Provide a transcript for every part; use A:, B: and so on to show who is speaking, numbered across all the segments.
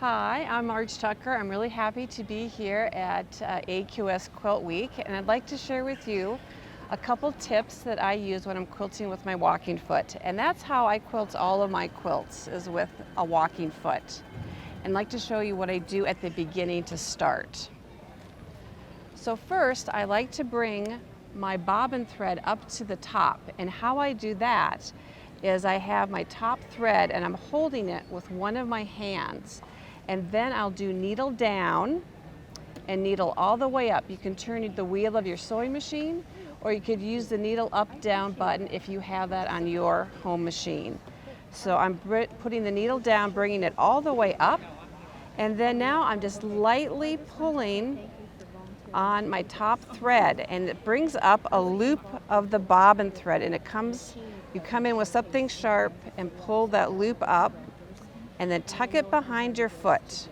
A: Hi, I'm Marge Tucker. I'm really happy to be here at AQS Quilt Week, and I'd like to share with you a couple tips that I use when I'm quilting with my walking foot. And that's how I quilt all of my quilts, is with a walking foot. And I'd like to show you what I do at the beginning to start. So first, I like to bring my bobbin thread up to the top, and how I do that is I have my top thread and I'm holding it with one of my hands. And then I'll do needle down and needle all the way up. You can turn the wheel of your sewing machine, or you could use the needle up down button if you have that on your home machine. So I'm putting the needle down, bringing it all the way up, and then now I'm just lightly pulling on my top thread, and it brings up a loop of the bobbin thread, and you come in with something sharp and pull that loop up, and then tuck it behind your foot.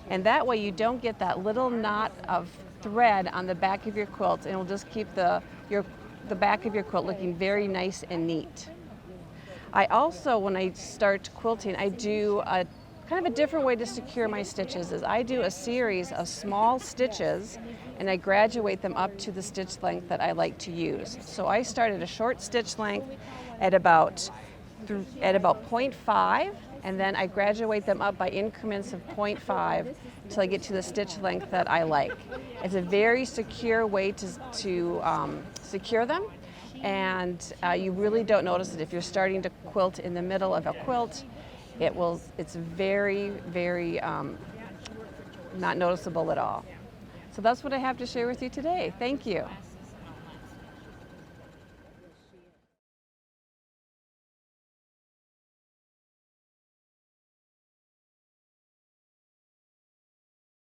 A: And that way you don't get that little knot of thread on the back of your quilt, and it will just keep the back of your quilt looking very nice and neat. I also, when I start quilting, I do a kind of a different way to secure my stitches. Is I do a series of small stitches and I graduate them up to the stitch length that I like to use. So I start at a short stitch length at about 0.5, and then I graduate them up by increments of 0.5 until I get to the stitch length that I like. It's a very secure way to secure them, and you really don't notice it. If you're starting to quilt in the middle of a quilt, it's very, very not noticeable at all. So that's what I have to share with you today. Thank you.